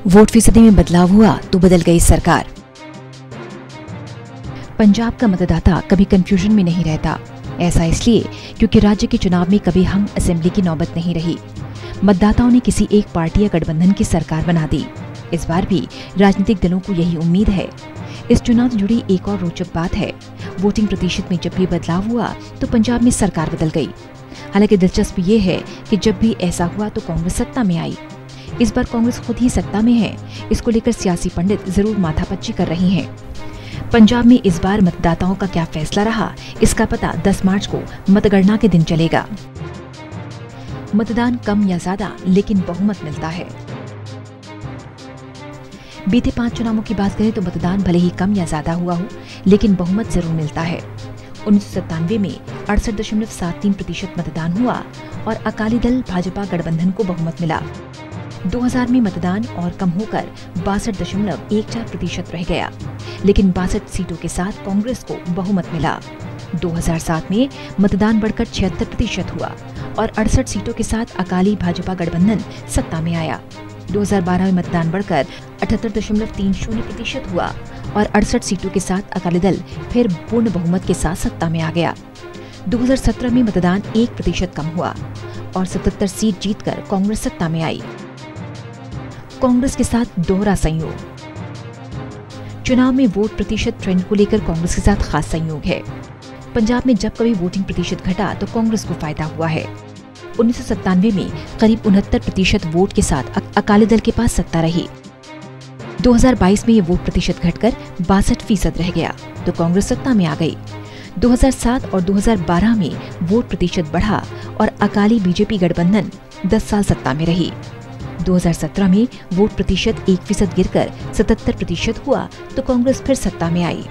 Vote फीसदी में बदलाव हुआ तो बदल गई सरकार। पंजाब का मतदाता कभी कंफ्यूजन में नहीं रहता। ऐसा इसलिए क्योंकि राज्य के चुनाव में कभी हंग असेंबली की नौबत नहीं रही। मतदाताओं ने किसी एक पार्टी या गठबंधन की सरकार बना दी। इस बार भी राजनीतिक दलों को यही उम्मीद है। इस चुनाव से जुड़ी एक और रोचक बात है, वोटिंग प्रतिशत में जब भी बदलाव हुआ तो पंजाब में सरकार बदल गई। हालांकि दिलचस्प ये है कि जब भी ऐसा हुआ तो कांग्रेस सत्ता में आई। इस बार कांग्रेस खुद ही सत्ता में है। इसको लेकर सियासी पंडित जरूर माथापच्ची कर रही हैं। पंजाब में इस बार मतदाताओं का क्या फैसला रहा, इसका पता 10 मार्च को मतगणना के दिन चलेगा। मतदान कम या ज्यादा लेकिन बहुमत मिलता है। बीते 5 चुनावों की बात करें तो मतदान भले ही कम या ज्यादा हुआ हो, लेकिन बहुमत जरूर मिलता है। 1997 में 68.73% मतदान हुआ और अकाली दल भाजपा गठबंधन को बहुमत मिला। 2000 में मतदान और कम होकर 62.14% रह गया, लेकिन 62 सीटों के साथ कांग्रेस को बहुमत मिला। 2007 में मतदान बढ़कर 76% हुआ और 68 सीटों के साथ अकाली भाजपा गठबंधन सत्ता में आया। 2012 में मतदान बढ़कर 78.30% हुआ और 68 सीटों के साथ अकाली दल फिर पूर्ण बहुमत के साथ सत्ता में आ गया। 2017 में मतदान 1% कम हुआ और 77 सीट जीतकर कांग्रेस सत्ता में आई। कांग्रेस के साथ दोहरा संयोग। चुनाव में वोट प्रतिशत ट्रेंड को लेकर कांग्रेस के साथ खास संयोग है। पंजाब में जब कभी वोटिंग प्रतिशत घटा तो कांग्रेस को फायदा हुआ है। 1997 में करीब 69% वोट के साथ अकाली दल के पास सत्ता रही। 2022 में ये वोट प्रतिशत घटकर 62% रह गया तो कांग्रेस सत्ता में आ गई। 2007 और 2012 में वोट प्रतिशत बढ़ा और अकाली बीजेपी गठबंधन 10 साल सत्ता में रही। 2017 में वोट प्रतिशत 1% गिरकर 77% हुआ तो कांग्रेस फिर सत्ता में आई।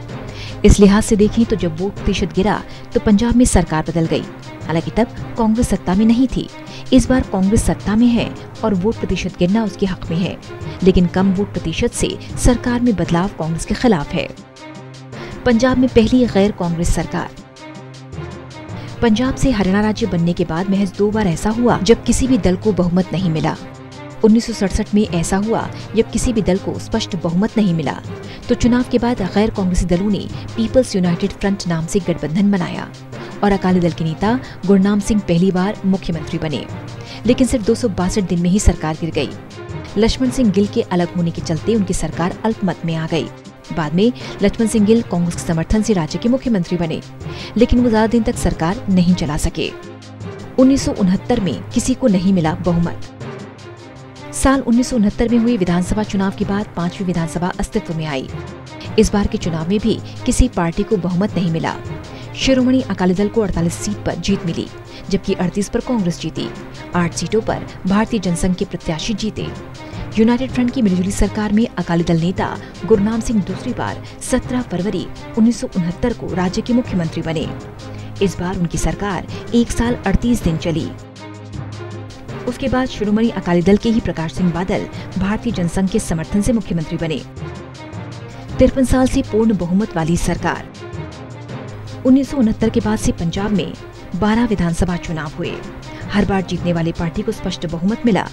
इस लिहाज से देखें तो जब वोट प्रतिशत गिरा तो पंजाब में सरकार बदल गई। हालांकि तब कांग्रेस सत्ता में नहीं थी। इस बार कांग्रेस सत्ता में है और वोट प्रतिशत गिरना उसके हक में है, लेकिन कम वोट प्रतिशत से सरकार में बदलाव कांग्रेस के खिलाफ है। पंजाब में पहली गैर कांग्रेस सरकार। पंजाब से हरियाणा राज्य बनने के बाद महज 2 बार ऐसा हुआ जब किसी भी दल को बहुमत नहीं मिला। 1967 में ऐसा हुआ जब किसी भी दल को स्पष्ट बहुमत नहीं मिला तो चुनाव के बाद गैर कांग्रेसी दलों ने पीपल्स यूनाइटेड फ्रंट नाम से गठबंधन बनाया और अकाली दल के नेता गुरनाम सिंह पहली बार मुख्यमंत्री बने, लेकिन सिर्फ 262 दिन में ही सरकार गिर गई। लक्ष्मण सिंह गिल के अलग होने के चलते उनकी सरकार अल्पमत में आ गई। बाद में लक्ष्मण सिंह गिल कांग्रेस के समर्थन से राज्य के मुख्यमंत्री बने, लेकिन वो ज्यादा दिन तक सरकार नहीं चला सके। 1969 में किसी को नहीं मिला बहुमत। साल 1969 में हुए विधानसभा चुनाव के बाद 5वीं विधानसभा अस्तित्व में आई। इस बार के चुनाव में भी किसी पार्टी को बहुमत नहीं मिला। शिरोमणि अकाली दल को 48 सीट पर जीत मिली, जबकि 38 पर कांग्रेस जीती। 8 सीटों पर भारतीय जनसंघ के प्रत्याशी जीते। यूनाइटेड फ्रंट की मिलीजुली सरकार में अकाली दल नेता गुरनाम सिंह दूसरी बार 17 फरवरी 1969 को राज्य के मुख्यमंत्री बने। इस बार उनकी सरकार 1 साल 38 दिन चली। उसके बाद शिरोमणि अकाली दल के ही प्रकाश सिंह बादल भारतीय जनसंघ के समर्थन से मुख्यमंत्री बने। 53 साल से पूर्ण बहुमत वाली सरकार। 1969 के बाद से पंजाब में 12 विधानसभा चुनाव हुए। हर बार जीतने वाली पार्टी को स्पष्ट बहुमत मिला।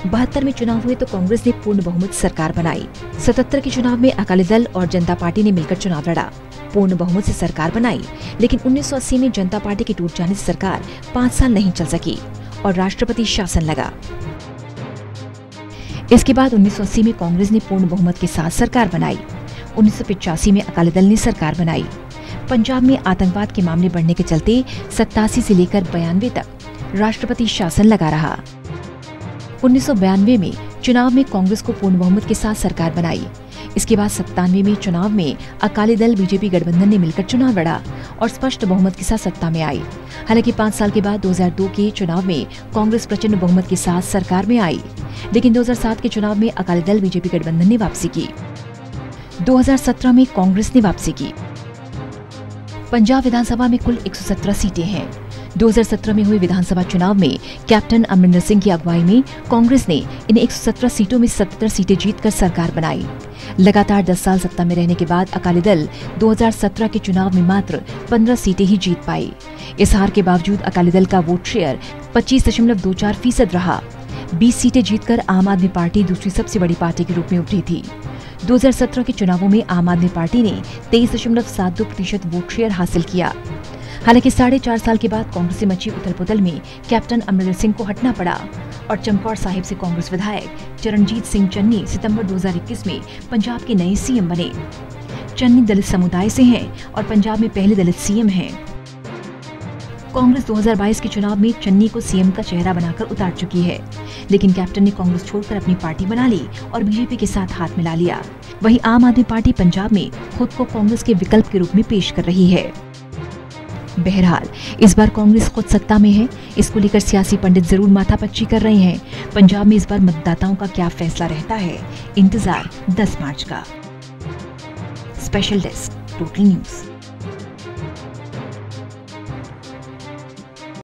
72 में चुनाव हुए तो कांग्रेस ने पूर्ण बहुमत सरकार बनाई। 77 के चुनाव में अकाली दल और जनता पार्टी ने मिलकर चुनाव लड़ा, पूर्ण बहुमत से सरकार बनाई, लेकिन 1980 में जनता पार्टी के टूट जाने से सरकार 5 साल नहीं चल सकी और राष्ट्रपति शासन लगा। इसके बाद 1980 में कांग्रेस ने पूर्ण बहुमत के साथ सरकार बनाई। 1985 में अकाली दल ने सरकार बनाई। पंजाब में आतंकवाद के मामले बढ़ने के चलते 87 से लेकर 92 तक राष्ट्रपति शासन लगा रहा। 1992 में चुनाव में कांग्रेस को पूर्ण बहुमत के साथ सरकार बनाई। इसके बाद 97 में चुनाव में अकाली दल बीजेपी गठबंधन ने मिलकर चुनाव लड़ा और स्पष्ट बहुमत के साथ सत्ता में आई। हालांकि 5 साल के बाद 2002 के चुनाव में कांग्रेस प्रचंड बहुमत के साथ सरकार में आई, लेकिन 2007 के चुनाव में अकाली दल बीजेपी गठबंधन ने वापसी की। 2017 में कांग्रेस ने वापसी की। पंजाब विधानसभा में कुल 117 सीटें हैं। 2017 में हुए विधानसभा चुनाव में कैप्टन अमरिंदर सिंह की अगुवाई में कांग्रेस ने इन 117 सीटों में 77 सीटें जीतकर सरकार बनाई। लगातार 10 साल सत्ता में रहने के बाद अकाली दल 2017 के चुनाव में मात्र 15 सीटें ही जीत पाई। इस हार के बावजूद अकाली दल का वोट शेयर 25.24% रहा। 20 सीटें जीतकर आम आदमी पार्टी दूसरी सबसे बड़ी पार्टी के रूप में उभरी थी। 2017 के चुनावों में आम आदमी पार्टी ने 23.72% वोट शेयर हासिल किया। हालांकि 4.5 साल के बाद कांग्रेस से मची उथल-पुथल में कैप्टन अमरिंदर सिंह को हटना पड़ा और चमकौर साहिब से कांग्रेस विधायक चरणजीत सिंह चन्नी सितंबर 2021 में पंजाब के नए सीएम बने। चन्नी दलित समुदाय से हैं और पंजाब में पहले दलित सीएम हैं। कांग्रेस 2022 के चुनाव में चन्नी को सीएम का चेहरा बनाकर उतार चुकी है, लेकिन कैप्टन ने कांग्रेस छोड़कर अपनी पार्टी बना ली और बीजेपी के साथ हाथ मिला लिया। वहीं आम आदमी पार्टी पंजाब में खुद को कांग्रेस के विकल्प के रूप में पेश कर रही है। बहरहाल इस बार कांग्रेस खुद सत्ता में है, इसको लेकर सियासी पंडित जरूर माथापच्ची कर रहे हैं। पंजाब में इस बार मतदाताओं का क्या फैसला रहता है, इंतजार 10 मार्च का। Special desk, total news.